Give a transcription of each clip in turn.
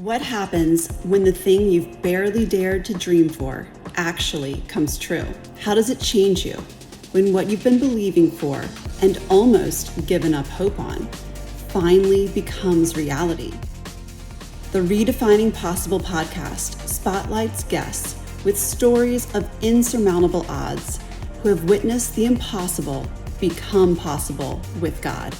What happens when the thing you've barely dared to dream for actually comes true? How does it change you when what you've been believing for and almost given up hope on finally becomes reality? The Redefining Possible podcast spotlights guests with stories of insurmountable odds who have witnessed the impossible become possible with God.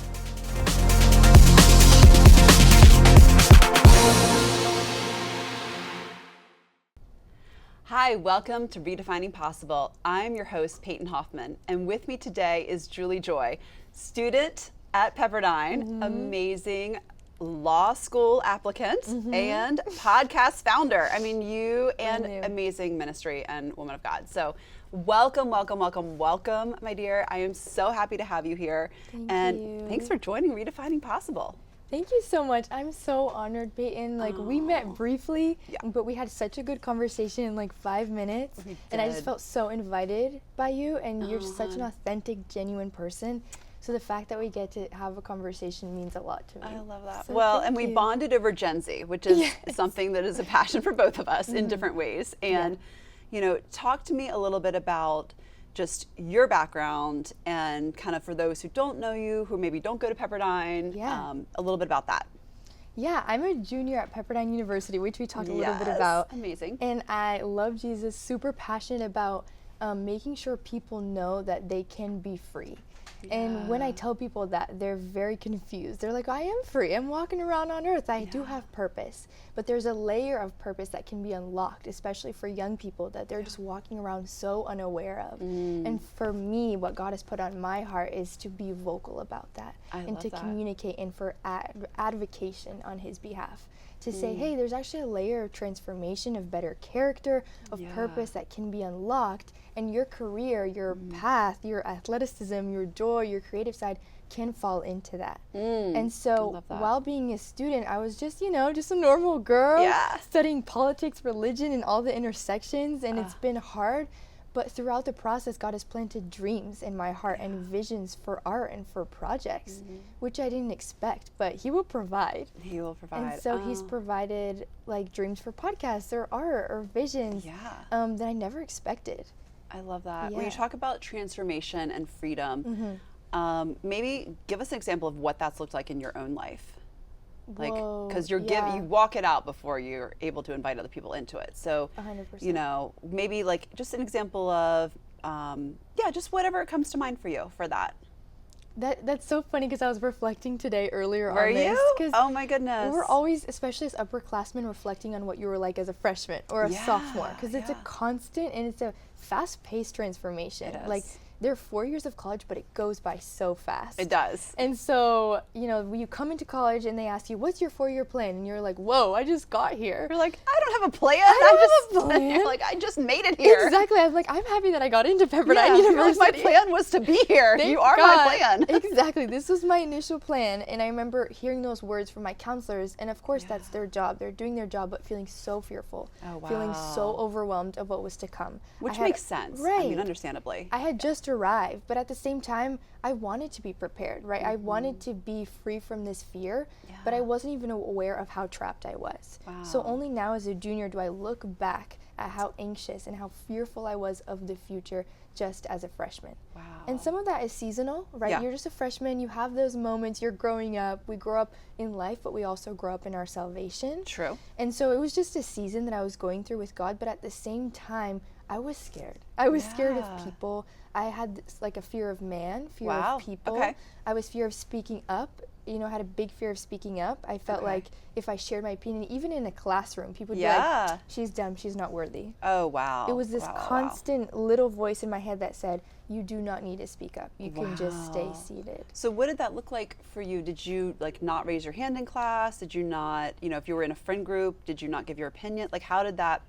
Hi, welcome to Redefining Possible. I'm your host, Peyton Hoffman, and with me today is Julie Joy, student at Pepperdine, amazing law school applicant, and podcast founder. I mean, you and amazing ministry and woman of God. So welcome, my dear. I am so happy to have you here. Thank you. Thanks for joining Redefining Possible. Thank you so much. I'm so honored, Peyton. We met briefly, but we had such a good conversation in like 5 minutes. And I just felt so invited by you, and you're such an authentic, genuine person. So the fact that we get to have a conversation means a lot to me. I love that. So well, and we bonded over Gen Z, which is something that is a passion for both of us in different ways. And, you know, talk to me a little bit about just your background and kind of for those who don't know you, who maybe don't go to Pepperdine, a little bit about that. Yeah, I'm a junior at Pepperdine University, which we talked a little bit about. Amazing. And I love Jesus, super passionate about making sure people know that they can be free. And when I tell people that, they're very confused. They're like, I am free. I'm walking around on earth. I do have purpose. But there's a layer of purpose that can be unlocked, especially for young people that they're just walking around so unaware of. And for me, what God has put on my heart is to be vocal about that and to communicate and for advocation on his behalf. To say, hey, there's actually a layer of transformation, of better character, of purpose that can be unlocked, and your career, your path, your athleticism, your joy, your creative side can fall into that. And so while being a student, I was just, just a normal girl studying politics, religion, and all the intersections, and it's been hard. But throughout the process, God has planted dreams in my heart and visions for art and for projects, which I didn't expect, but he will provide. He will provide. And so he's provided like dreams for podcasts or art or visions that I never expected. I love that. When you talk about transformation and freedom, maybe give us an example of what that's looked like in your own life. Like, because you walk it out before you're able to invite other people into it. So, 100%. Maybe like just an example of, just whatever comes to mind for you for that. That's so funny because I was reflecting today earlier on this. Were you? Oh my goodness. We're always, especially as upperclassmen, reflecting on what you were like as a freshman or a sophomore, because it's a constant and it's a fast-paced transformation. Like, there are 4 years of college, but it goes by so fast. It does. And so, when you come into college and they ask you, what's your 4-year plan? And you're like, whoa, I just got here. You're like, I don't have a plan. I don't have a plan. You're like, I just made it here. Exactly. I'm like, I'm happy that I got into Pepperdine University. My plan was to be here. Thank you are God. my plan. Exactly. This was my initial plan. And I remember hearing those words from my counselors. And of course, that's their job. They're doing their job, but feeling so fearful. Oh, wow. Feeling so overwhelmed of what was to come. Which makes sense. Right. I mean, understandably. I had just arrived, but at the same time, I wanted to be prepared, right? I wanted to be free from this fear, but I wasn't even aware of how trapped I was. Wow. So only now as a junior do I look back at how anxious and how fearful I was of the future just as a freshman. Wow. And some of that is seasonal, right? Yeah. You're just a freshman, you have those moments, you're growing up. We grow up in life, but we also grow up in our salvation. True. And so it was just a season that I was going through with God, but at the same time, I was scared. I was scared of people. I had this, like a fear of man, fear of people. Okay. I was fear of speaking up. I had a big fear of speaking up. I felt like if I shared my opinion, even in a classroom, people would be like, she's dumb, she's not worthy. Oh, wow. It was this constant little voice in my head that said, you do not need to speak up. You can just stay seated. So what did that look like for you? Did you not raise your hand in class? Did you not, if you were in a friend group, did you not give your opinion? Like, how did that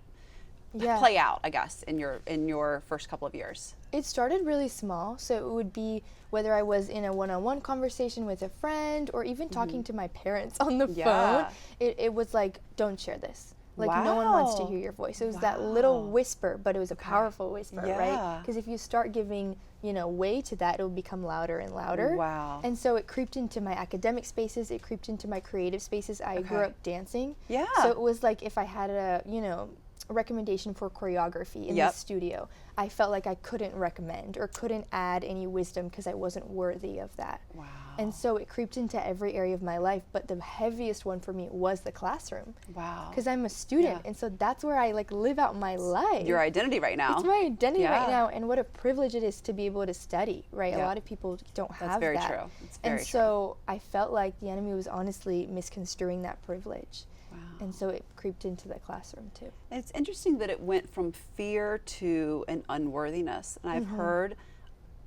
play out, I guess, in your first couple of years? It started really small, so it would be whether I was in a one-on-one conversation with a friend or even talking to my parents on the phone. It was like, don't share this. Like no one wants to hear your voice. It was that little whisper, but it was a powerful whisper, right? Because if you start giving, way to that, it will become louder and louder. Wow. And so it creeped into my academic spaces. It creeped into my creative spaces. I grew up dancing. Yeah. So it was like if I had a recommendation for choreography in the studio, I felt like I couldn't recommend or couldn't add any wisdom because I wasn't worthy of that. Wow. And so it creeped into every area of my life, but the heaviest one for me was the classroom. Wow. Because I'm a student, and so that's where I live out my life. Your identity right now. It's my identity right now, and what a privilege it is to be able to study, right? A lot of people don't have that. That's very true. It's very true. So I felt like the enemy was honestly misconstruing that privilege. Wow. And so it creeped into the classroom too. And it's interesting that it went from fear to an unworthiness. And I've heard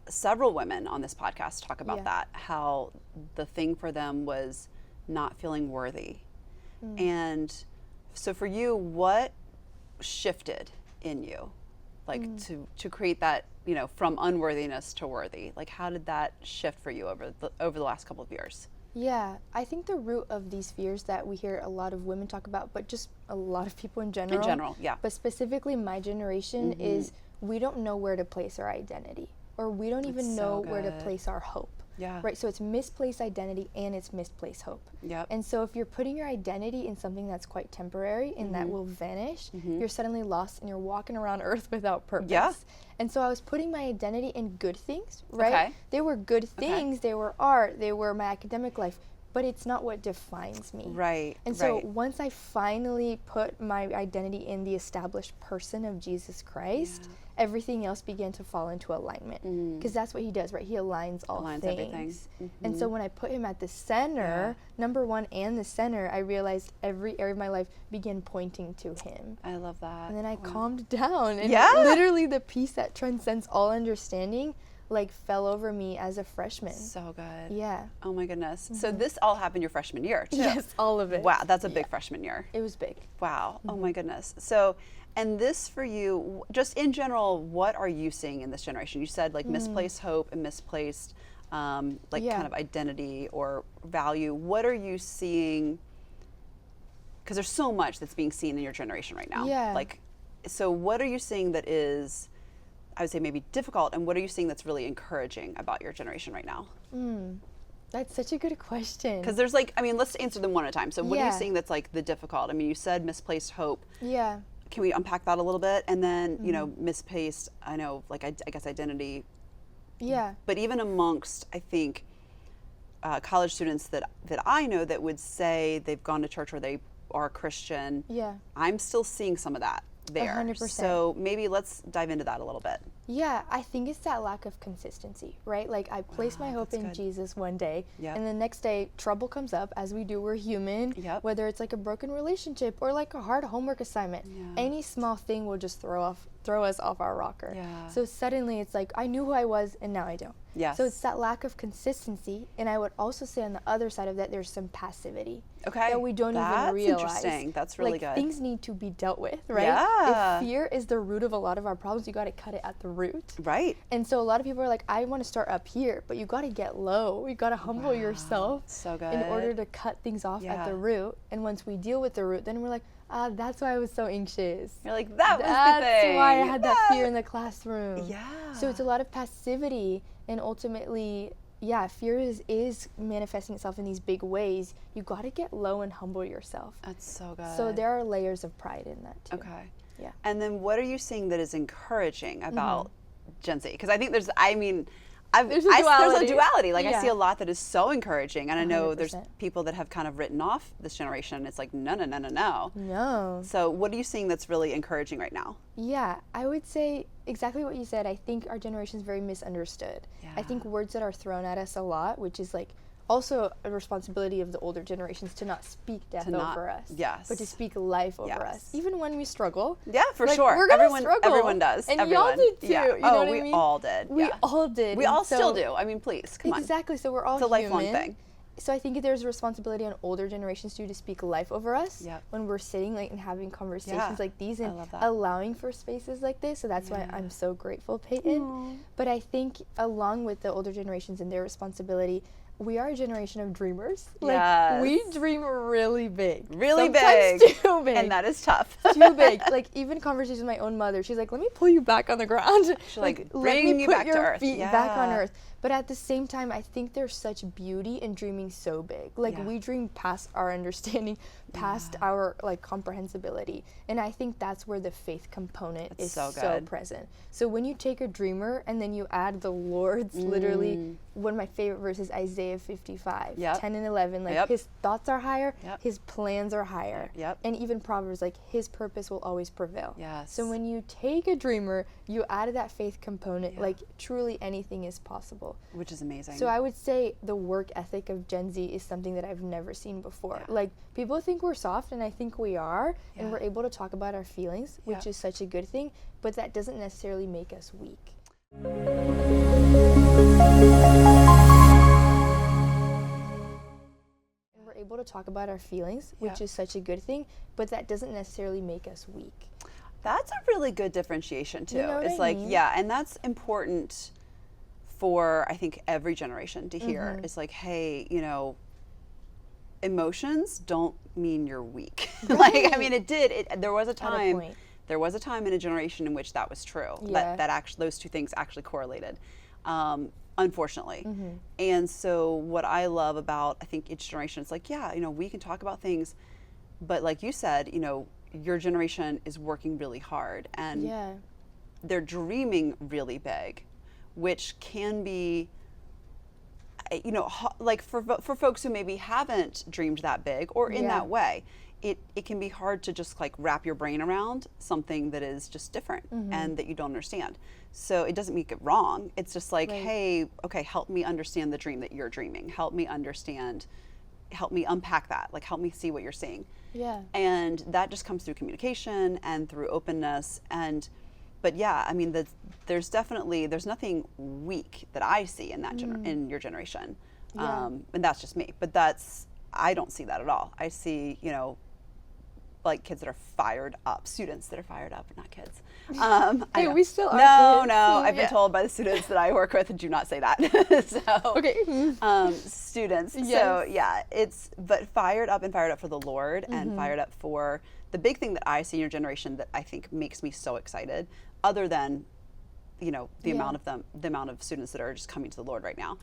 several women on this podcast talk about that, how the thing for them was not feeling worthy. And so for you, what shifted in you, to create that, from unworthiness to worthy? Like, how did that shift for you over the last couple of years? Yeah, I think the root of these fears that we hear a lot of women talk about, but just a lot of people in general. In general, yeah. But specifically my generation is we don't know where to place our identity, or we don't even know where to place our hope. Yeah. Right, so it's misplaced identity and it's misplaced hope. Yep. And so if you're putting your identity in something that's quite temporary and that will vanish, you're suddenly lost and you're walking around earth without purpose. Yeah. And so I was putting my identity in good things, right? Okay. They were good things, they were art, they were my academic life, but it's not what defines me. Right. And so once I finally put my identity in the established person of Jesus Christ, everything else began to fall into alignment. Because that's what he does, right? He aligns all things. Everything. And so when I put him at the center, number one and the center, I realized every area of my life began pointing to him. I love that. And then I calmed down. And literally the peace that transcends all understanding fell over me as a freshman. So good. Yeah. Oh my goodness. So this all happened your freshman year too? Yes, all of it. Wow, that's a big freshman year. It was big. Wow. Oh my goodness. So, and this for you, just in general, what are you seeing in this generation? You said misplaced hope and misplaced kind of identity or value. What are you seeing? Because there's so much that's being seen in your generation right now. Yeah. So what are you seeing that is, I would say, maybe difficult, and what are you seeing that's really encouraging about your generation right now? That's such a good question. Because there's let's answer them one at a time. So what are you seeing that's the difficult? I mean, you said misplaced hope. Yeah. Can we unpack that a little bit? And then, misplaced, I know, I guess identity. Yeah. But even amongst, I think, college students that I know that would say they've gone to church or they are Christian, I'm still seeing some of that there. 100%. So maybe let's dive into that a little bit. Yeah, I think it's that lack of consistency, right? I place my hope in Jesus one day, and the next day trouble comes up, as we do, we're human, whether it's a broken relationship or a hard homework assignment. Any small thing will just throw us off our rocker. So suddenly it's I knew who I was and now I don't. Yes. So it's that lack of consistency, and I would also say on the other side of that, there's some passivity. Okay. That we don't even realize. That's interesting. That's really good. Things need to be dealt with, right? Yeah. If fear is the root of a lot of our problems, you got to cut it at the root. Right. And so a lot of people are I want to start up here, but you got to get low. You got to humble yourself so good. in order to cut things off at the root. And once we deal with the root, then we're that's why I was so anxious. You're that was the thing. That's why I had that fear in the classroom. Yeah. So it's a lot of passivity, and ultimately, fear is manifesting itself in these big ways. You got to get low and humble yourself. That's so good. So there are layers of pride in that too. Okay. Yeah. And then what are you seeing that is encouraging about Gen Z? Because I think there's a duality. I see a lot that is so encouraging, and I know 100%. There's people that have kind of written off this generation, and it's no. No. So what are you seeing that's really encouraging right now? Yeah, I would say exactly what you said. I think our generation is very misunderstood. Yeah. I think words that are thrown at us a lot, which is also a responsibility of the older generations to not speak death over us. Yes. But to speak life over us. Even when we struggle. Yeah, for sure. We're gonna struggle. Everyone does. And everyone. y'all did too. Yeah. You know what I we mean? all did. We all did. We all still do. I mean, please, come on. Exactly. So we're all It's a lifelong thing. So I think there's a responsibility on older generations to speak life over us when we're sitting and having conversations like these and allowing for spaces like this. So that's why I'm so grateful, Peyton. But I think along with the older generations and their responsibility, we are a generation of dreamers. Yes. We dream really big. Really Sometimes big. too big. And that is tough. Too big. Even conversations with my own mother, she's like, let me pull you back on the ground. She's like, let bring me you put back to your earth. feet Yeah. back on earth. But at the same time, I think there's such beauty in dreaming so big. We dream past our understanding, past our comprehensibility. And I think that's where the faith component is so present. So when you take a dreamer and then you add the Lord's, literally, one of my favorite verses, Isaiah 55, 10 and 11, his thoughts are higher, his plans are higher. And even Proverbs, his purpose will always prevail. Yes. So when you take a dreamer, you add that faith component, truly anything is possible. Which is amazing. So I would say the work ethic of Gen Z is something that I've never seen before. People think we're soft, and I think we are, and we're able to talk about our feelings, which is such a good thing, but that doesn't necessarily make us weak. And we're able to talk about our feelings, which is such a good thing, but that doesn't necessarily make us weak. That's a really good differentiation too. You know what It's I mean? and that's important for, I think, every generation to hear. It's hey, emotions don't mean you're weak. There was a time in a generation in which that was true. That actually, those two things actually correlated, unfortunately. And so what I love about, I think, each generation is we can talk about things, but like you said, your generation is working really hard and they're dreaming really big, which can be, for folks who maybe haven't dreamed that big or in that way, it can be hard to just wrap your brain around something that is just different and that you don't understand. So it doesn't make it wrong. It's just hey, okay, help me understand the dream that you're dreaming. Help me understand, help me unpack that. Help me see what you're seeing. Yeah. And that just comes through communication and through openness. But there's nothing weak that I see in that in your generation. And that's just me. But I don't see that at all. I see, kids that are fired up, students that are fired up, not kids. Hey, we still are kids. No, I've been told by the students that I work with, do not say that. Students. Yes. But fired up for the Lord and fired up for the big thing that I see in your generation that I think makes me so excited, other than, the amount of students that are just coming to the Lord right now,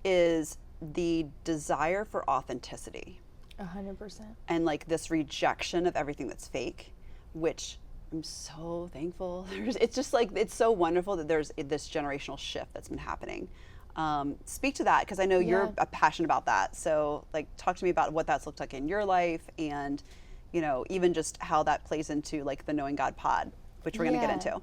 is the desire for authenticity. 100%. And this rejection of everything that's fake, which I'm so thankful. It's just it's so wonderful that there's this generational shift that's been happening. Speak to that, because I know you're passionate about that. So talk to me about what that's looked like in your life, and even just how that plays into the Knowing God pod, which we're going to get into.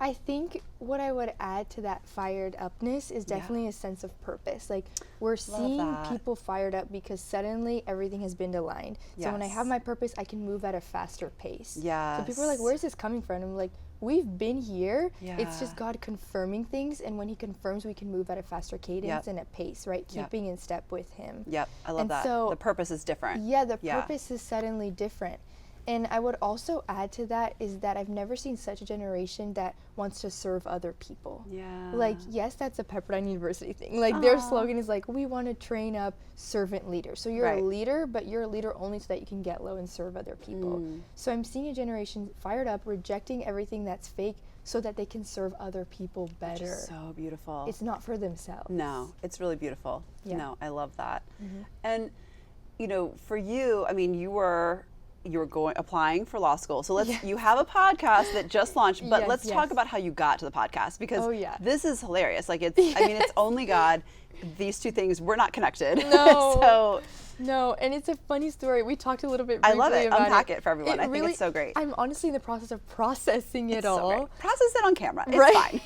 I think what I would add to that fired upness is definitely a sense of purpose. We're seeing people fired up because suddenly everything has been aligned. So when I have my purpose, I can move at a faster pace. So people are where's this coming from? And I'm we've been here. It's just God confirming things, and when He confirms, we can move at a faster cadence and a pace, right? Keeping in step with Him. I love that. So the purpose is different. The purpose is suddenly different. And I would also add to that is that I've never seen such a generation that wants to serve other people. Yes, that's a Pepperdine University thing. Their slogan is we want to train up servant leaders. So you're a leader, but you're a leader only so that you can get low and serve other people. So I'm seeing a generation fired up, rejecting everything that's fake so that they can serve other people better. Which is so beautiful. It's not for themselves. No, it's really beautiful. No, I love that. And, for you, you were applying for law school. So you have a podcast that just launched, but let's talk about how you got to the podcast, because this is hilarious. It's only God. These two things were not connected. No. No, and it's a funny story. We talked a little bit briefly about it. I love it. Unpack it for everyone. I think it's so great. I'm honestly in the process of processing it all. So great. Process it on camera. It's fine.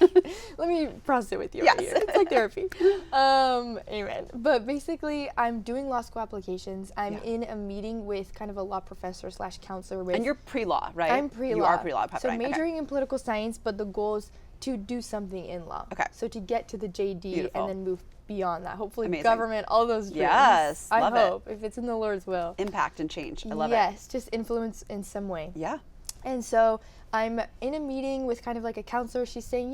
Let me process it with you over here. It's like therapy. Amen. But basically, I'm doing law school applications. I'm in a meeting with kind of a law professor / counselor. And you're pre-law, right? I'm pre-law. You are pre-law. So majoring in political science, but the goal is to do something in law. Okay. So to get to the JD and then move beyond that. Hopefully government, all those dreams. Yes, I love hope, if it's in the Lord's will. Impact and change. I love it. Yes, just influence in some way. Yeah. And so I'm in a meeting with kind of like a counselor. She's saying,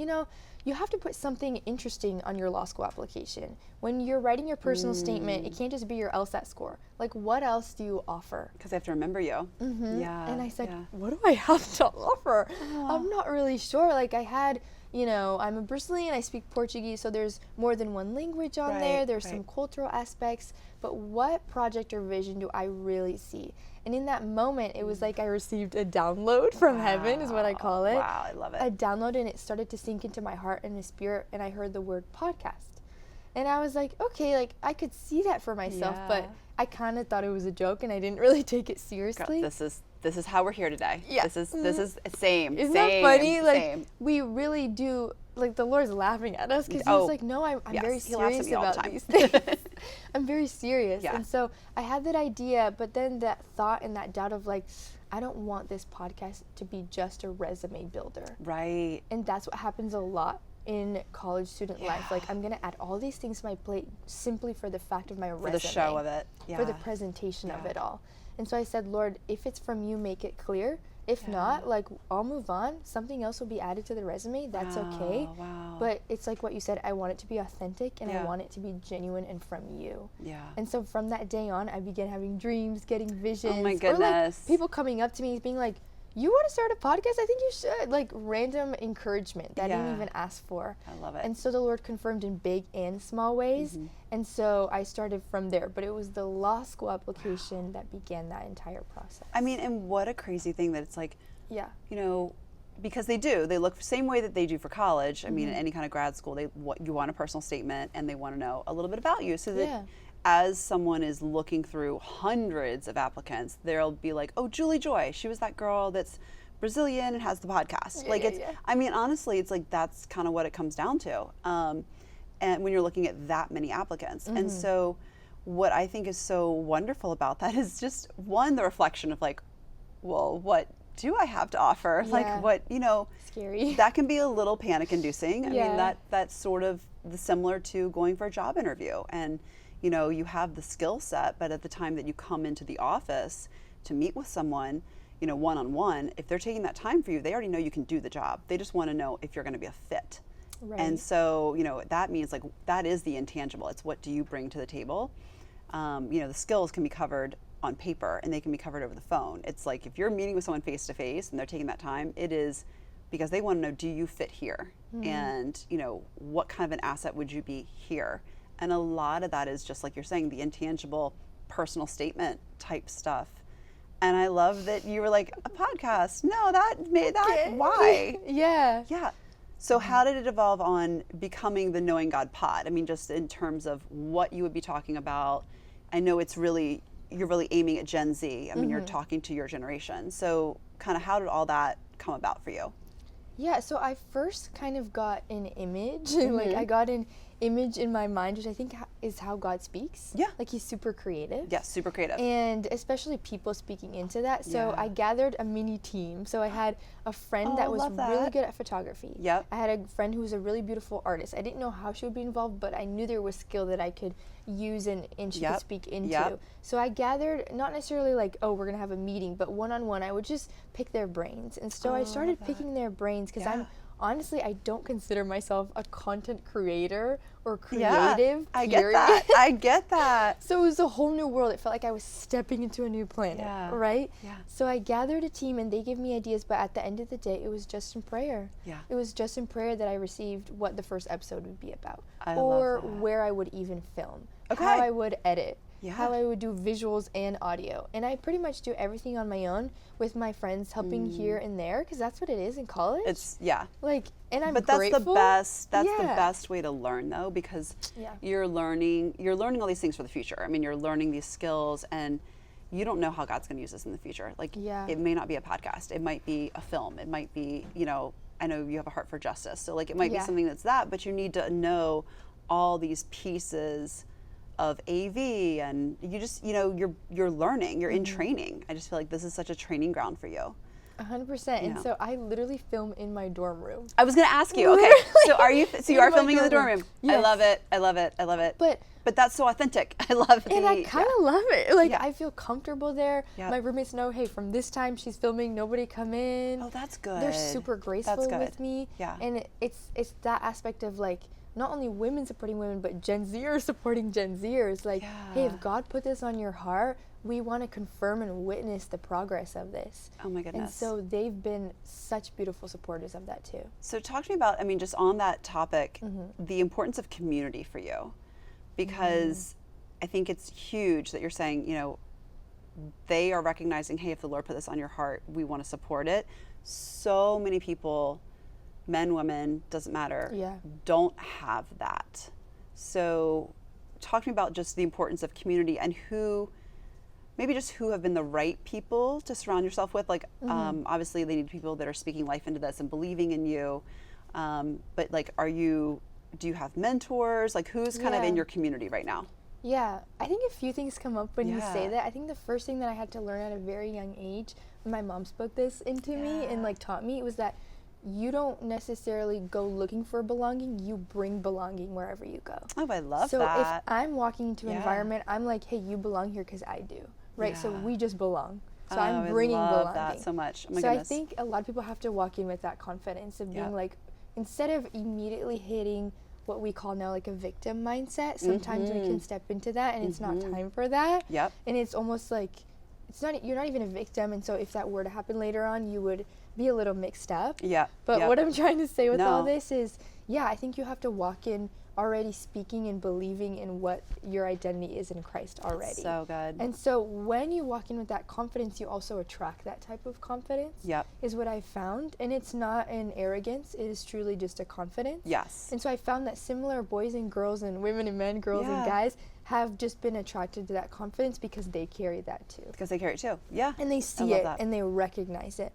you have to put something interesting on your law school application. When you're writing your personal statement, it can't just be your LSAT score. Like, what else do you offer? Because they have to remember you. Yeah. And I said, what do I have to offer? I'm not really sure. Like, I had, I'm a Brazilian, I speak Portuguese, so there's more than one language on there. There's some cultural aspects. But what project or vision do I really see? And in that moment, it was like I received a download from heaven, is what I call it. Wow, I love it. A download, and it started to sink into my heart and my spirit, and I heard the word podcast. And I was like, okay, like I could see that for myself, but I kind of thought it was a joke, and I didn't really take it seriously. God, this is how we're here today. Yeah. This is same. Isn't that funny? Like, same. we really do, like, the Lord's laughing at us because he's like, no, I'm very serious about these things. I'm very serious. Yeah. And so I had that idea, but then that thought and that doubt of like, I don't want this podcast to be just a resume builder. Right. And that's what happens a lot in college student life. Like, I'm going to add all these things to my plate simply for the fact of my resume. For the show of it. Yeah. For the presentation of it all. And so I said, Lord, if it's from you, make it clear. If not, like, I'll move on. Something else will be added to the resume. That's okay. Wow. But it's like what you said. I want it to be authentic, and I want it to be genuine and from you. Yeah. And so from that day on, I began having dreams, getting visions. Oh my goodness. Or like people coming up to me being like, you want to start a podcast? I think you should. Like, random encouragement that I didn't even ask for. I love it. And so the Lord confirmed in big and small ways. And so I started from there. But it was the law school application that began that entire process. I mean, and what a crazy thing that it's like, Yeah. Because they look the same way that they do for college. I mean, in any kind of grad school, you want a personal statement, and they want to know a little bit about you, so that as someone is looking through hundreds of applicants, they'll be like, oh, Julie Joy, she was that girl that's Brazilian and has the podcast. I mean, honestly, it's like that's kind of what it comes down to. And when you're looking at that many applicants. And so what I think is so wonderful about that is just, one, the reflection of like, well, what do I have to offer? Like, what, Scary. That can be a little panic inducing. I mean, that's sort of similar to going for a job interview. And, you have the skill set, but at the time that you come into the office to meet with someone, one-on-one, if they're taking that time for you, they already know you can do the job. They just want to know if you're going to be a fit. Right. And so, that means like, that is the intangible. It's what do you bring to the table? The skills can be covered on paper, and they can be covered over the phone. It's like, if you're meeting with someone face to face and they're taking that time, it is because they want to know, do you fit here? And, what kind of an asset would you be here? And a lot of that is just like you're saying, the intangible personal statement type stuff. And I love that you were like, a podcast. No, why? Yeah. Yeah. So how did it evolve on becoming the Knowing God pod? I mean, just in terms of what you would be talking about. I know you're really aiming at Gen Z. I mean, you're talking to your generation. So kind of how did all that come about for you? Yeah, so I first kind of got an image. Like, I got an image in my mind, which I think is how God speaks. Yeah. Like, he's super creative. Yes, super creative. And especially people speaking into that. So I gathered a mini team. So I had a friend that was really good at photography. Yep. I had a friend who was a really beautiful artist. I didn't know how she would be involved, but I knew there was skill that I could use and she could speak into. So I gathered, not necessarily like, oh, we're going to have a meeting, but one-on-one, I would just pick their brains. And so I started picking their brains because honestly, I don't consider myself a content creator or creative. I get that. I get that. So it was a whole new world. It felt like I was stepping into a new planet, right? Yeah. So I gathered a team and they gave me ideas, but at the end of the day, it was just in prayer. Yeah. It was just in prayer that I received what the first episode would be about, I or love that. where I would even film, Okay. how I would edit, Yeah. how I would do visuals and audio. And I pretty much do everything on my own with my friends helping here and there, because that's what it is in college. Like, and I'm But that's grateful. the best. That's the best way to learn, though, because you're learning all these things for the future. I mean, you're learning these skills, and you don't know how God's going to use this in the future. Like, it may not be a podcast. It might be a film. It might be, I know you have a heart for justice, so like it might be something that's that. But you need to know all these pieces of AV, and you just, you're learning. You're in training. I just feel like this is such a training ground for you. 100%. And so I literally film in my dorm room. I was going to ask you. Okay. So you are filming in the dorm room. Yes. I love it. But that's so authentic. I love it. And I kind of love it. Like, Yeah. I feel comfortable there. Yep. My roommates know, hey, from this time she's filming, nobody come in. Oh, that's good. They're super graceful with me. Yeah. And it's that aspect of, like, not only women supporting women, but Gen Zers supporting Gen Zers. Like, hey, if God put this on your heart, we want to confirm and witness the progress of this. Oh my goodness. And so they've been such beautiful supporters of that too. So talk to me about, I mean, just on that topic, the importance of community for you, because I think it's huge that you're saying, you know, they are recognizing, hey, if the Lord put this on your heart, we want to support it. So many people, men, women, doesn't matter, don't have that. So talk to me about just the importance of community and who have been the right people to surround yourself with. Like, obviously they need people that are speaking life into this and believing in you. But like, do you have mentors? Like, who's kind of in your community right now? Yeah, I think a few things come up when you say that. I think the first thing that I had to learn at a very young age, when my mom spoke this into me and like taught me, was that you don't necessarily go looking for belonging, you bring belonging wherever you go. Oh, I love that. So if I'm walking into an environment, I'm like, hey, you belong here because I do, right? So we just belong. So I'm bringing belonging. I love that so much. Oh my so goodness. I think a lot of people have to walk in with that confidence of being like, instead of immediately hitting what we call now like a victim mindset, sometimes we can step into that and it's not time for that. Yep. And it's almost like, you're not even a victim, and so if that were to happen later on, you would be a little mixed up. Yeah. But what I'm trying to say with all this is, I think you have to walk in already speaking and believing in what your identity is in Christ already. So good. And so when you walk in with that confidence, you also attract that type of confidence. Yep. Is what I found. And it's not an arrogance, it is truly just a confidence. Yes. And so I found that similar boys and girls and women and men, girls and guys, have just been attracted to that confidence because they carry that too. Because they carry it too. Yeah. And they see it and they recognize it.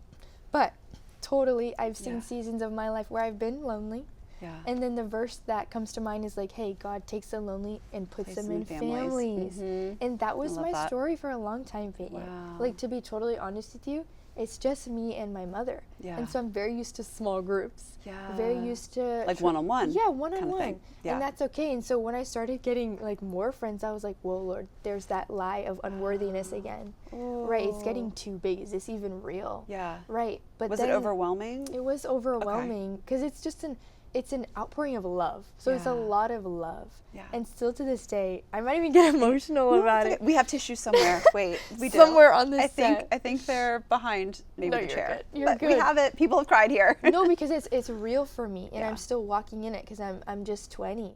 But totally, I've seen seasons of my life where I've been lonely. Yeah. And then the verse that comes to mind is like, hey, God takes the lonely and puts them in families. And that was my story for a long time, Peyton. Wow. Like, to be totally honest with you, it's just me and my mother. Yeah. And so I'm very used to small groups. Yeah. Very used to... Like one-on-one. Yeah, one-on-one. Kind of yeah. And that's okay. And so when I started getting like more friends, I was like, whoa, Lord, there's that lie of unworthiness again. Right, it's getting too big. Is this even real? Yeah. Right. But was it overwhelming? It was overwhelming because it's just it's an outpouring of love. So it's a lot of love. Yeah. And still to this day, I might even get emotional about it. We have tissues somewhere. Wait, we do. Somewhere on this set. I think they're behind maybe the chair. You're good. We have it. People have cried here. No, because it's real for me and I'm still walking in it because I'm just 20.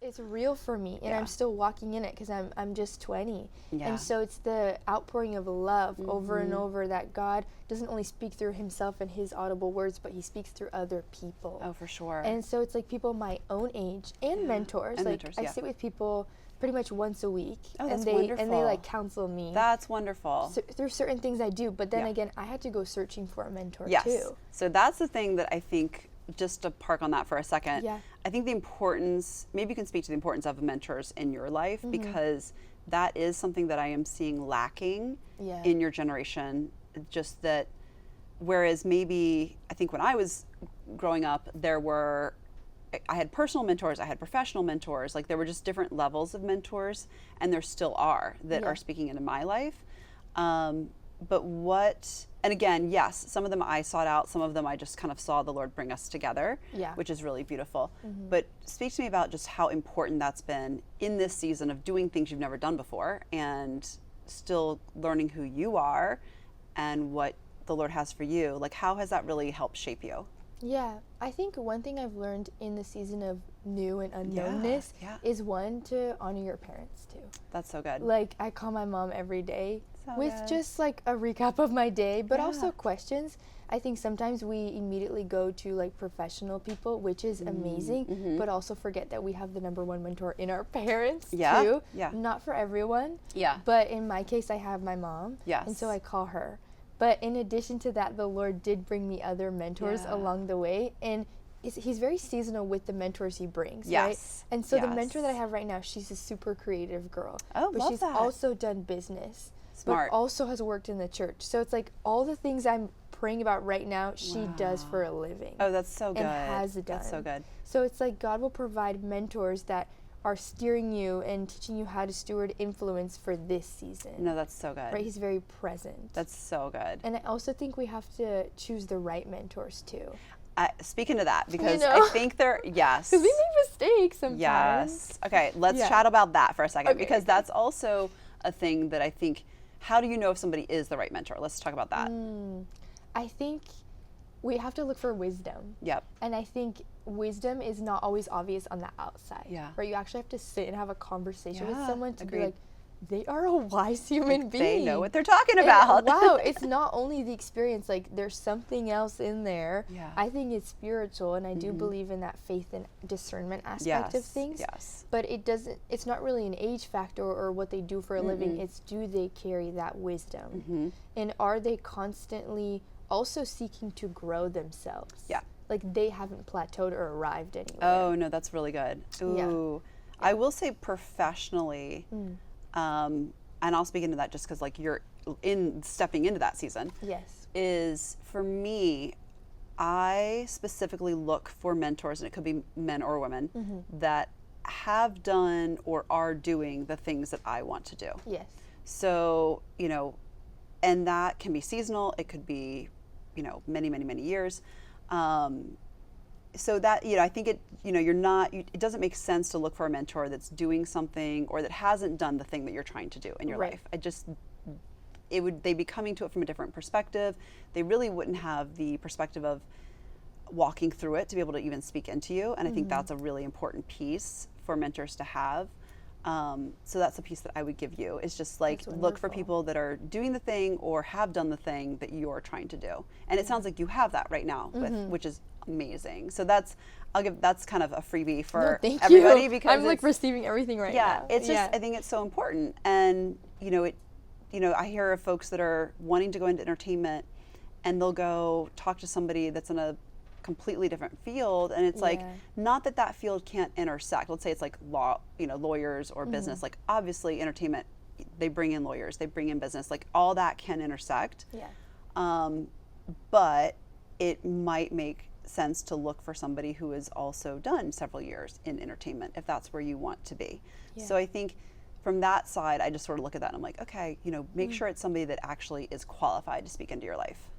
It's real for me and I'm still walking in it because I'm just 20. And so it's the outpouring of love over and over that God doesn't only speak through himself and his audible words, but he speaks through other people. Oh, for sure. And so it's like people my own age and mentors. And like I sit with people pretty much once a week. Oh, that's wonderful. And they like counsel me. That's wonderful. So there's certain things I do, but then again, I had to go searching for a mentor too. So that's the thing that I think, just to park on that for a second, I think the importance, maybe you can speak to the importance of mentors in your life because that is something that I am seeing lacking in your generation. Just that, whereas maybe, I think when I was growing up, I had personal mentors, I had professional mentors, like there were just different levels of mentors, and there still are that are speaking into my life. And again, yes, some of them I sought out, some of them I just kind of saw the Lord bring us together, which is really beautiful. But speak to me about just how important that's been in this season of doing things you've never done before and still learning who you are and what the Lord has for you. Like, how has that really helped shape you? Yeah, I think one thing I've learned in the season of new and unknownness is one, to honor your parents too. That's so good. Like, I call my mom every day with just like a recap of my day, but also questions. I think sometimes we immediately go to like professional people, which is amazing, but also forget that we have the number one mentor in our parents too. Yeah. Not for everyone. Yeah. But in my case, I have my mom. Yes. And so I call her. But in addition to that, the Lord did bring me other mentors along the way. And he's very seasonal with the mentors he brings, Yes. right? And so the Yes. mentor that I have right now, she's a super creative girl. Oh, but love she's that. also done business. Smart. But also has worked in the church. So it's like all the things I'm praying about right now, she does for a living. Oh, that's so good. And has done. That's so good. So it's like God will provide mentors that are steering you and teaching you how to steward influence for this season. No, that's so good. Right? He's very present. That's so good. And I also think we have to choose the right mentors too. Speaking to that, because You know? I think yes. Because we make mistakes sometimes. Yes. Okay, let's Yeah. chat about that for a second, Okay, because okay. that's also a thing that I think, how do you know if somebody is the right mentor? Let's talk about that. I think we have to look for wisdom. Yep. And I think wisdom is not always obvious on the outside. Yeah. Right? You actually have to sit and have a conversation with Yeah, someone to agreed. be like, they are a wise human being. They know what they're talking And, about. wow, it's not only the experience, like there's something else in there. Yeah. I think it's spiritual, and I do believe in that faith and discernment aspect of things. Yes. But it's not really an age factor or what they do for a living. It's, do they carry that wisdom? And are they constantly also seeking to grow themselves? Yeah. Like they haven't plateaued or arrived anywhere. Oh, no, that's really good. Ooh. I will say professionally, and I'll speak into that just because like you're stepping into that season. Yes. Is for me, I specifically look for mentors, and it could be men or women, that have done or are doing the things that I want to do. Yes. So, and that can be seasonal. It could be, many, many, many years. So that, I think it doesn't make sense to look for a mentor that's doing something or that hasn't done the thing that you're trying to do in your Right. life. They'd be coming to it from a different perspective. They really wouldn't have the perspective of walking through it to be able to even speak into you. And I think that's a really important piece for mentors to have. So that's a piece that I would give you, is just like That's look for wonderful. people that are doing the thing or have done the thing that you're trying to do. And it sounds like you have that right now, which is amazing. So that's kind of a freebie for Thank everybody, you. because I'm like receiving everything right now. it's just, I think it's so important. And I hear of folks that are wanting to go into entertainment, and they'll go talk to somebody that's in a completely different field, and it's like, not that field can't intersect. Let's say it's like law, lawyers or business. Like obviously entertainment, they bring in lawyers, they bring in business, like all that can intersect. Yeah. But it might make sense to look for somebody who has also done several years in entertainment, if that's where you want to be. Yeah. So I think from that side, I just sort of look at that and I'm like, okay, make sure it's somebody that actually is qualified to speak into your life,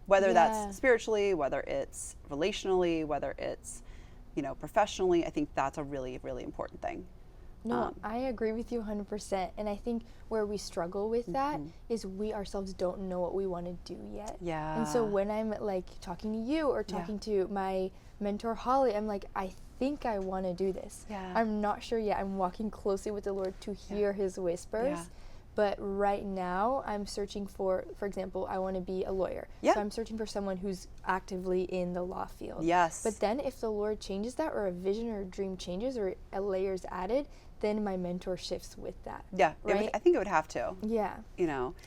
whether Yeah. that's spiritually, whether it's relationally, whether it's, professionally. I think that's a really, really important thing. No, I agree with you 100%. And I think where we struggle with that is we ourselves don't know what we want to do yet. Yeah. And so when I'm like talking to you or talking to my mentor Holly, I'm like, I think I want to do this. Yeah. I'm not sure yet. I'm walking closely with the Lord to hear his whispers. Yeah. But right now I'm searching for example, I want to be a lawyer. Yeah. So I'm searching for someone who's actively in the law field. Yes. But then if the Lord changes that, or a vision or a dream changes, or a layer's added, then my mentor shifts with that. Yeah. Right? I think it would have to, Yeah.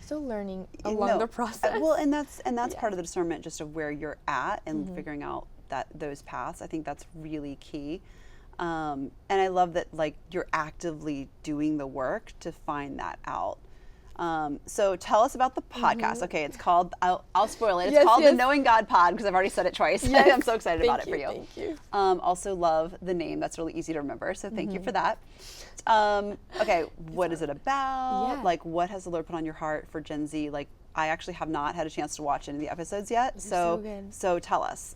So learning along the process. Well, and that's part of the discernment, just of where you're at and figuring out those paths. I think that's really key. And I love that, like, you're actively doing the work to find that out. So tell us about the podcast. Okay, it's called, I'll spoil it. It's called the Knowing God Pod, because I've already said it twice. Yes. I'm so excited about it for you. Thank you. Also love the name. That's really easy to remember. So thank you for that. Okay, what is it about? Yeah. Like, what has the Lord put on your heart for Gen Z? Like, I actually have not had a chance to watch any of the episodes yet. so good. So tell us,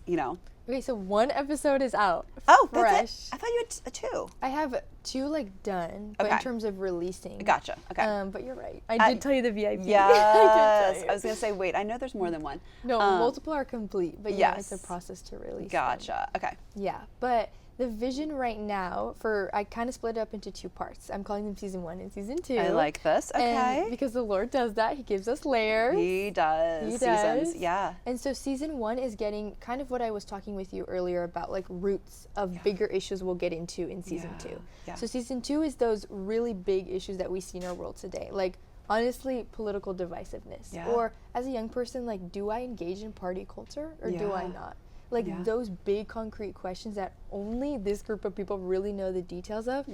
Okay, so one episode is out. Oh, fresh. that's it. I thought you had two. I have two done, but in Okay. terms of releasing. Gotcha. Okay. But you're right. I did tell you the VIP. Yes. I did tell you. I was going to say, wait, I know there's more than one. No, multiple are complete, but yeah, it's a yes. process to release. Gotcha. Okay. Yeah, but the vision right now I kind of split it up into two parts. I'm calling them season 1 and season 2. I like this. Okay. And because the Lord does that, he gives us layers. He does. He Seasons. does. Yeah. And so season 1 is getting kind of what I was talking with you earlier about, like roots of bigger issues we'll get into in season 2. Yeah. So season 2 is those really big issues that we see in our world today. Like, honestly, political divisiveness. Yeah. Or as a young person, like, do I engage in party culture or do I Yeah. not? Like those big concrete questions that only this group of people really know the details of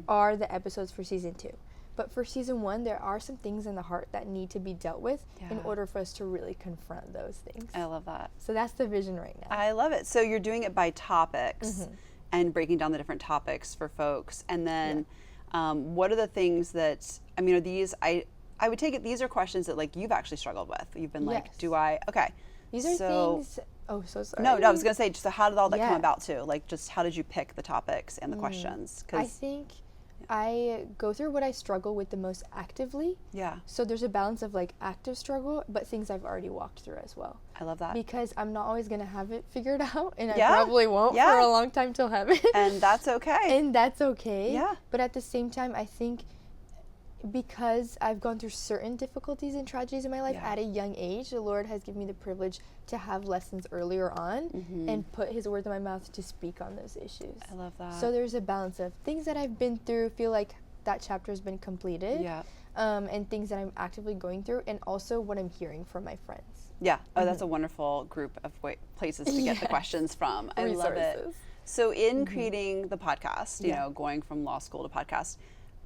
are the episodes for season 2. But for season 1, there are some things in the heart that need to be dealt with in order for us to really confront those things. I love that. So that's the vision right now. I love it. So you're doing it by topics and breaking down the different topics for folks. And then what are the things that, I mean, are these, I would take it, these are questions that like you've actually struggled with. You've been like, do I, okay. These are things, oh, so sorry. No, I was going to say, so how did all that come about too? Like just how did you pick the topics and the questions? I think I go through what I struggle with the most actively. Yeah. So there's a balance of like active struggle, but things I've already walked through as well. I love that. Because I'm not always going to have it figured out, and I probably won't for a long time till heaven. And that's okay. And that's okay. Yeah. But at the same time, I think because I've gone through certain difficulties and tragedies in my life at a young age, the Lord has given me the privilege to have lessons earlier on and put his words in my mouth to speak on those issues. I love that. So there's a balance of things that I've been through, feel like that chapter has been completed, and things that I'm actively going through, and also what I'm hearing from my friends. Yeah. Oh, that's a wonderful group of places to get the questions from. I love it. So in creating the podcast, you know, going from law school to podcast,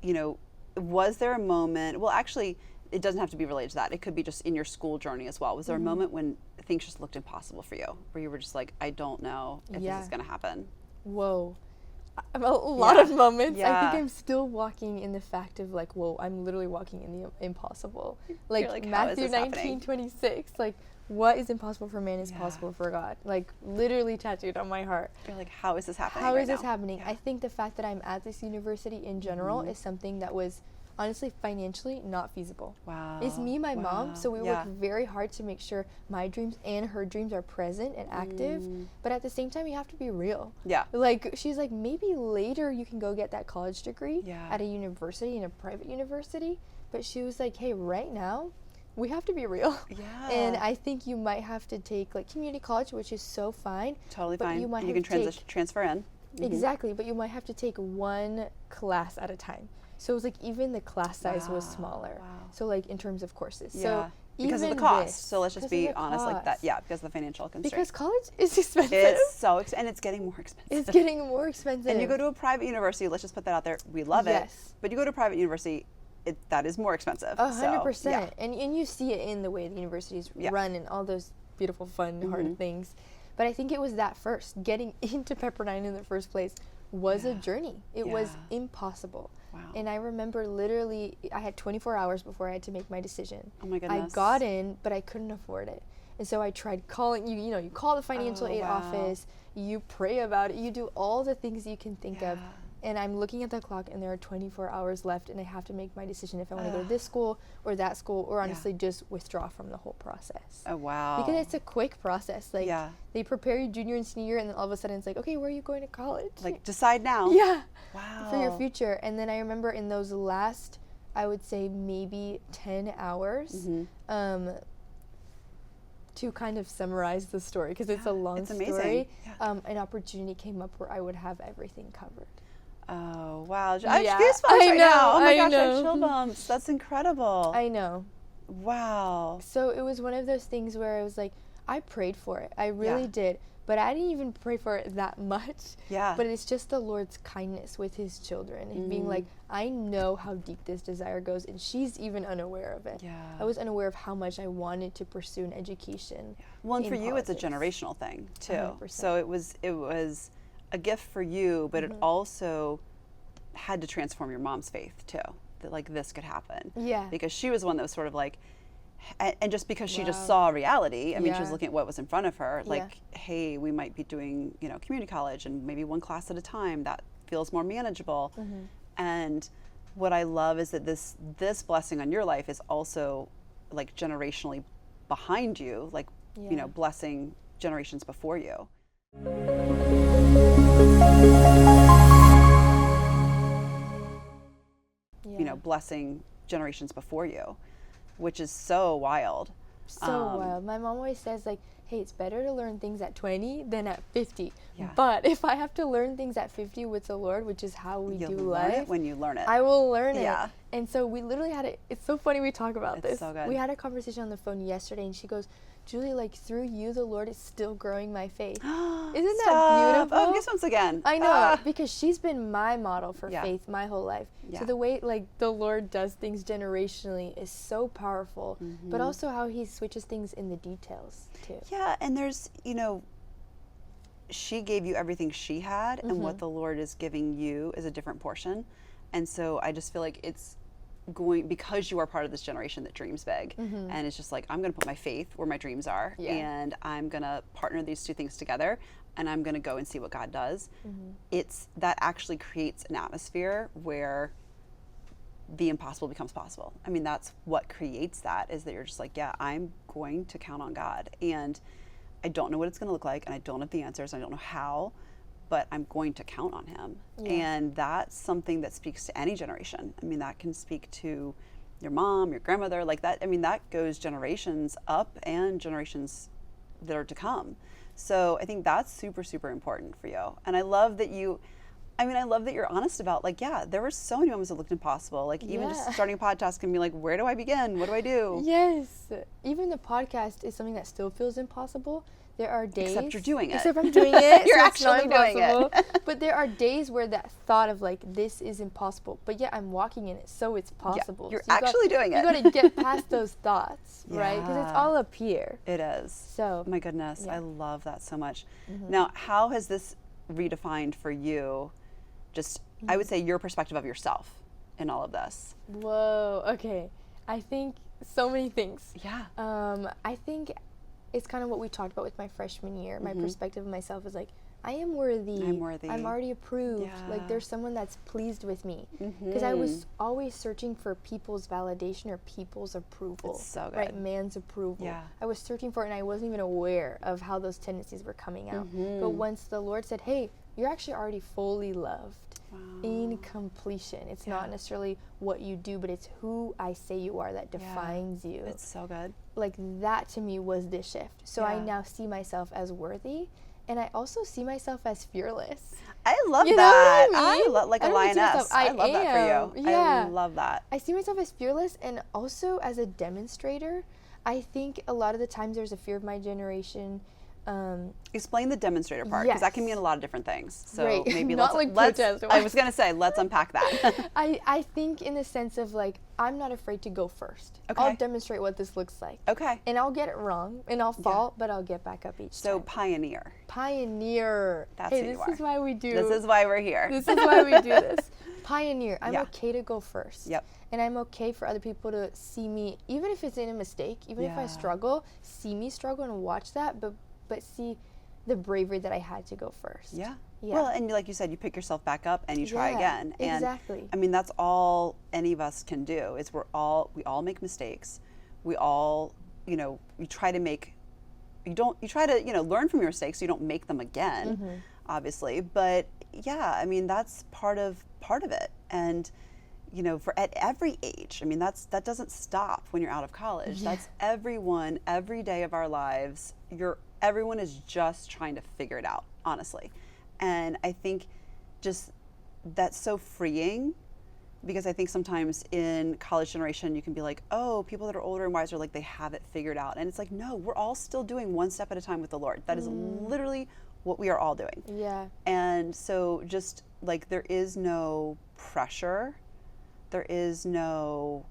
you know, was there a moment, well, actually, it doesn't have to be related to that. It could be just in your school journey as well. Was there a moment when things just looked impossible for you, where you were just like, I don't know if this is going to happen? Whoa. A lot of moments. I think I'm still walking in the fact of like, whoa, I'm literally walking in the impossible. Like Matthew 19:26, like, what is impossible for man is possible for God. Like, literally tattooed on my heart. You're like, how is this happening How is this happening? I think the fact that I'm at this university in general is something that was honestly financially not feasible. Wow. It's me and my mom, so we work very hard to make sure my dreams and her dreams are present and active, but at the same time you have to be real. Yeah. Like, she's like, maybe later you can go get that college degree at a university, in a private university, but she was like, hey, right now we have to be real. Yeah. And I think you might have to take like community college, which is so fine. Totally fine. You can transfer in. Exactly, but you might have to take one class at a time. So it was like even the class size was smaller. So like in terms of courses. So because of the cost. So let's just be honest like that. Yeah, because of the financial constraints. Because college is expensive. It's so and it's getting more expensive. It's getting more expensive. And you go to a private university, let's just put that out there. We love it. But you go to a private university, that is more expensive. 100%. And you see it in the way the universities run and all those beautiful, fun, hard things. But I think it was that first. Getting into Pepperdine in the first place was a journey. It was impossible. Wow. And I remember literally, I had 24 hours before I had to make my decision. Oh my goodness. I got in, but I couldn't afford it. And so I tried calling, you call the financial aid office, you pray about it, you do all the things you can think of. And I'm looking at the clock and there are 24 hours left and I have to make my decision if I want to go to this school or that school or honestly just withdraw from the whole process. Oh, wow. Because it's a quick process. Like they prepare you junior and senior and then all of a sudden it's like, okay, where are you going to college? Like decide now. Yeah. Wow. For your future. And then I remember in those last, I would say maybe 10 hours, to kind of summarize the story because it's a long story, an opportunity came up where I would have everything covered. Oh, wow. I have goosebumps right now. Oh my gosh, I have chill bumps. That's incredible. I know. Wow. So it was one of those things where I was like, I prayed for it. I really did. But I didn't even pray for it that much. Yeah. But it's just the Lord's kindness with his children and being like, I know how deep this desire goes, and she's even unaware of it. Yeah. I was unaware of how much I wanted to pursue an education. Yeah. Well, and for you, it's a generational thing too. 100%. So it was a gift for you, but it also had to transform your mom's faith too. That like this could happen. Yeah. Because she was one that was sort of like, and just because she just saw reality, I mean, she was looking at what was in front of her, like, hey, we might be doing, community college and maybe one class at a time. That feels more manageable. And what I love is that this blessing on your life is also like generationally behind you, like, blessing generations before you. Blessing generations before you, which is so wild. So wild. My mom always says, like, hey, it's better to learn things at 20 than at 50. Yeah. But if I have to learn things at 50 with the Lord, which is how we do life, when you learn it, I will learn it. And so we literally had it's so funny we talk about this. It's so good. We had a conversation on the phone yesterday, and she goes, Julie, like, through you, the Lord is still growing my faith. Isn't that beautiful? Oh, goosebumps again. I know, because she's been my model for Yeah. faith my whole life. Yeah. So the way, like, the Lord does things generationally is so powerful, but also how he switches things in the details, too. Yeah, and there's, she gave you everything she had, and what the Lord is giving you is a different portion. And so I just feel like it's because you are part of this generation that dreams big, and it's just like, I'm going to put my faith where my dreams are, and I'm going to partner these two things together, and I'm going to go and see what God does. It's that actually creates an atmosphere where the impossible becomes possible. I mean, that's what creates that, is that you're just like, yeah, I'm going to count on God, and I don't know what it's going to look like, and I don't have the answers, and I don't know how, but I'm going to count on him. Yeah. And that's something that speaks to any generation. I mean, that can speak to your mom, your grandmother, like that. I mean, that goes generations up and generations that are to come. So I think that's super, super important for you. And I love that you're honest about, like, yeah, there were so many moments that looked impossible. Like, even just starting a podcast can be like, where do I begin? What do I do? Yes. Even the podcast is something that still feels impossible. There are days. Except you're doing it. Except I'm doing it. You're so actually doing it. But there are days where that thought of, like, this is impossible, but yet I'm walking in it, so it's possible. Yeah, you're actually doing it. You got to get past those thoughts, right? Because it's all up here. It is. So. My goodness, I love that so much. Now, how has this redefined for you, just, I would say, your perspective of yourself in all of this? Whoa, okay. I think so many things. Yeah. I think it's kind of what we talked about with my freshman year. My perspective of myself is like, I am worthy. I'm worthy. I'm already approved. Yeah. Like, there's someone that's pleased with me. Because I was always searching for people's validation or people's approval. It's so good. Right, man's approval. Yeah. I was searching for it, and I wasn't even aware of how those tendencies were coming out. But once the Lord said, hey, you're actually already fully loved. In completion. It's not necessarily what you do, but it's who I say you are that defines you. It's so good. Like, that to me was this shift. So I now see myself as worthy, and I also see myself as fearless. I love you that. Know what I mean? I love, like, a lioness. I love that for you. Yeah. I love that. I see myself as fearless, and also as a demonstrator. I think a lot of the times there's a fear of my generation. Explain the demonstrator part, because that can mean a lot of different things. So maybe Not let's I was going to say, let's unpack that. I think in the sense of, like, I'm not afraid to go first. Okay. I'll demonstrate what this looks like. Okay. And I'll get it wrong, and I'll fall, but I'll get back up each time. So pioneer. Pioneer. That's who you are. This is why we do. This is why we're here. This is why we do this. Pioneer. I'm okay to go first. Yep. And I'm okay for other people to see me, even if it's in a mistake, even if I struggle, see me struggle and watch that, but see the bravery that I had to go first. Yeah. Well, and like you said, you pick yourself back up and you try again. And exactly. I mean, that's all any of us can do. Is we all make mistakes. We all, you try to learn from your mistakes so you don't make them again, obviously. But yeah, I mean, that's part of it. And for at every age, I mean, that doesn't stop when you're out of college. Yeah. That's everyone, every day of our lives. Everyone is just trying to figure it out, honestly. And I think just that's so freeing, because I think sometimes in college generation you can be like, oh, people that are older and wiser, like, they have it figured out. And it's like, no, we're all still doing one step at a time with the Lord. That is literally what we are all doing. Yeah. And so just like, there is no pressure. There is no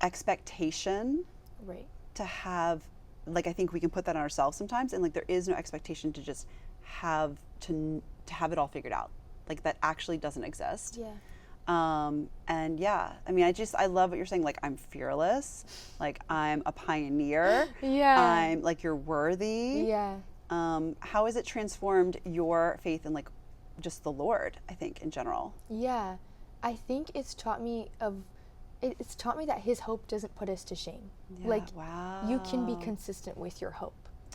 expectation to have, like, I think we can put that on ourselves sometimes, and like, there is no expectation to just have it all figured out. Like, that actually doesn't exist. Yeah. And yeah, I mean, I love what you're saying. Like, I'm fearless. Like, I'm a pioneer. Yeah. I'm like, you're worthy. Yeah. How has it transformed your faith in, like, just the Lord, I think, in general? Yeah. I think it's taught me that His hope doesn't put us to shame. Yeah, like, wow. You can be consistent with your hope.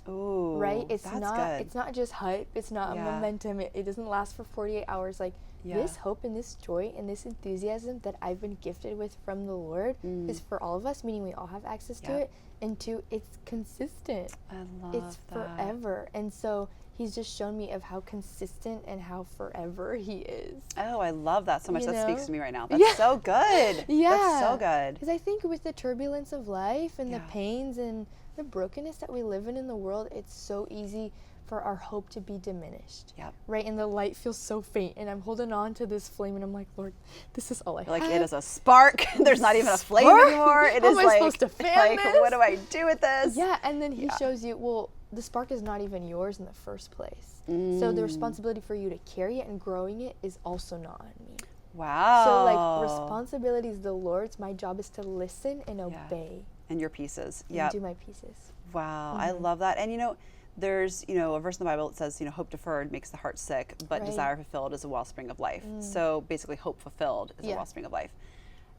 Ooh, right? That's good. It's not just hype. It's not a momentum. It doesn't last for 48 hours. Like, this hope and this joy and this enthusiasm that I've been gifted with from the Lord is for all of us, meaning we all have access to it. And two, it's consistent. I love it's that. forever. And so he's just shown me of how consistent and how forever he is. Oh, I love that so much. You That know? speaks to me right now. That's so good. Yeah. That's so good. Because I think with the turbulence of life and the pains and the brokenness that we live in the world, it's so easy for our hope to be diminished. Yep. Right? And the light feels so faint. And I'm holding on to this flame and I'm like, Lord, this is all I have. Like, it is a spark. There's not even a flame anymore. It How is am I like, supposed to fan this? what do I do with this? Yeah, and then he shows you, well, the spark is not even yours in the first place. So the responsibility for you to carry it and growing it is also not on me. Wow. So like responsibility is the Lord's. My job is to listen and obey. And your pieces. And do my pieces. Wow. I love that. And there's, a verse in the Bible that says, hope deferred makes the heart sick, but desire fulfilled is a wellspring of life. So basically hope fulfilled is a wellspring of life.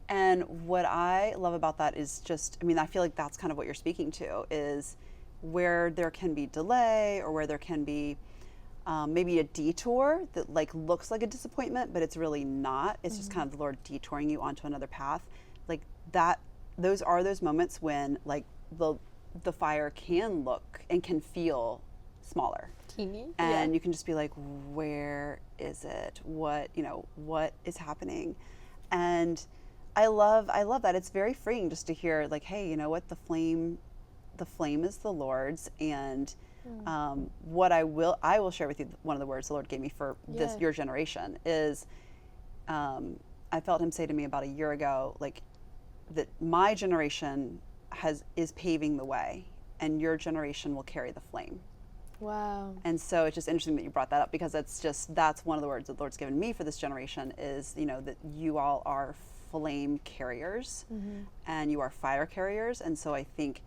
And what I love about that is just, I feel like that's kind of what you're speaking to, is where there can be delay or where there can be maybe a detour that like looks like a disappointment, but it's really not. It's just kind of the Lord detouring you onto another path. Like that, those are those moments when like the fire can look and can feel smaller. Teeny. And you can just be like, where is it? What is happening? And I love that. It's very freeing just to hear like, hey, you know what, the flame is the Lord's. And what I will share with you, one of the words the Lord gave me for your generation is, I felt him say to me about a year ago, like that my generation is paving the way and your generation will carry the flame. Wow. And so it's just interesting that you brought that up, because that's one of the words that the Lord's given me for this generation is, that you all are flame carriers and you are fire carriers. And so I think,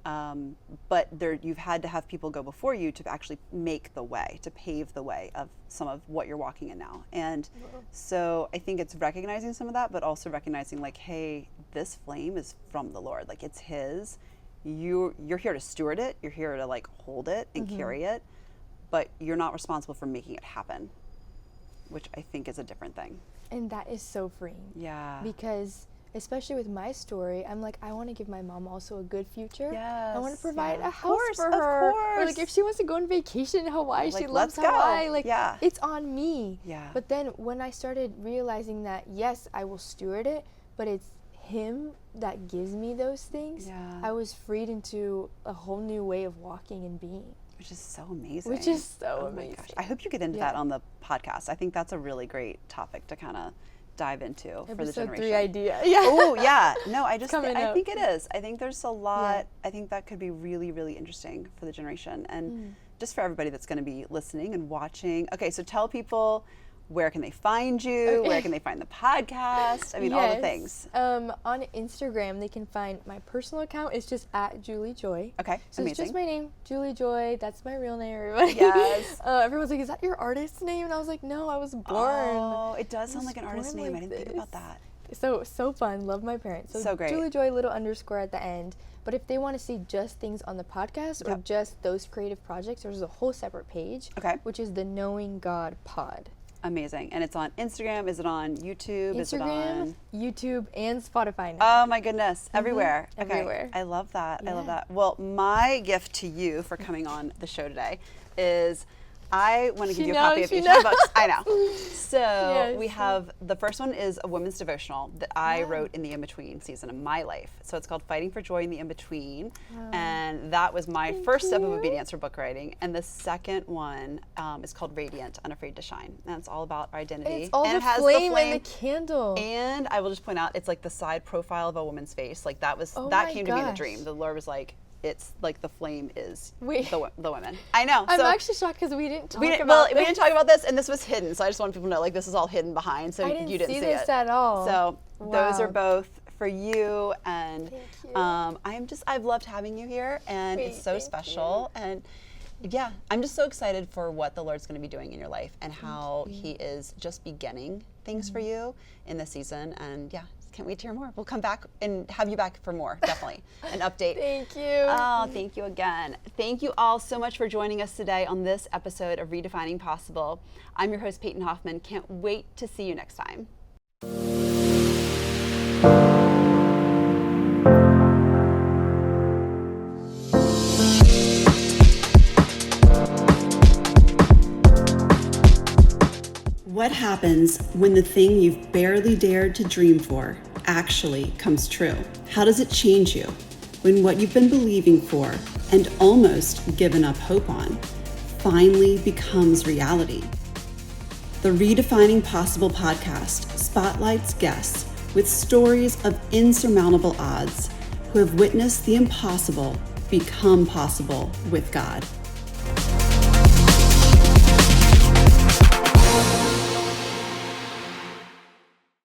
but you've had to have people go before you to actually make the way, to pave the way of some of what you're walking in now. And so I think it's recognizing some of that, but also recognizing like, hey, this flame is from the Lord. Like it's his. You're here to steward it. You're here to like hold it and carry it, but you're not responsible for making it happen, which I think is a different thing. And that is so freeing. Yeah. Because especially with my story, I'm like, I want to give my mom also a good future. Yes. I want to provide a house course, for her. Of course. Or like if she wants to go on vacation in Hawaii, like, she loves let's Hawaii. go. Like it's on me. Yeah. But then when I started realizing that, yes, I will steward it, but it's him that gives me those things, I was freed into a whole new way of walking and being. Which is so amazing. Which is so my amazing. gosh. I hope you get into that on the podcast. I think that's a really great topic to kind of dive into for the Episode generation. 3 idea. Yeah. Oh yeah. No, I just I think it is. I think there's a lot. I think that could be really, really interesting for the generation and just for everybody that's going to be listening and watching. Okay, so tell people, where can they find you? Okay. Where can they find the podcast? I mean, all the things. On Instagram, they can find my personal account. It's just @JulieJoy. Okay, so amazing. It's just my name, Julie Joy. That's my real name, everybody. Yes. Everyone's like, is that your artist name? And I was like, no, I was born. Oh, it does sound like an artist name. Like I didn't think about that. So fun. Love my parents. So great. Julie Joy, little underscore at the end. But if they want to see just things on the podcast or just those creative projects, there's a whole separate page. Okay. Which is the Knowing God Pod. Amazing. And it's on Instagram. Is it on YouTube? Is it on YouTube, and Spotify now. Oh my goodness. Everywhere. Okay. Everywhere. I love that. I love that. Well, my gift to you for coming on the show today is I want to give you a copy of each of my books. I know. So we have, the first one is a women's devotional that I wrote in the in-between season of my life. So it's called Fighting for Joy in the In-Between. And that was my first step of obedience for book writing. And the second one is called Radiant, Unafraid to Shine. And it's all about our identity. It's all and the it has flame the flame and the candle. And I will just point out, it's like the side profile of a woman's face. Like that came to me in a dream. The Lord was like, it's like the flame is the women. I know. I'm actually shocked because we didn't talk about this. We didn't talk about this, and this was hidden. So I just want people to know, like, this is all hidden behind, so you didn't see this it at all. So those are both for you, and Thank you. I've loved having you here, and it's so special, and yeah, I'm just so excited for what the Lord's going to be doing in your life and how He is just beginning things for you in this season, and yeah. Can't wait to hear more. We'll come back and have you back for more, definitely, an update. Thank you. Oh, thank you again. Thank you all so much for joining us today on this episode of Redefining Possible. I'm your host, Peyton Hoffman. Can't wait to see you next time. What happens when the thing you've barely dared to dream for actually comes true? How does it change you when what you've been believing for and almost given up hope on finally becomes reality? The Redefining Possible podcast spotlights guests with stories of insurmountable odds who have witnessed the impossible become possible with God.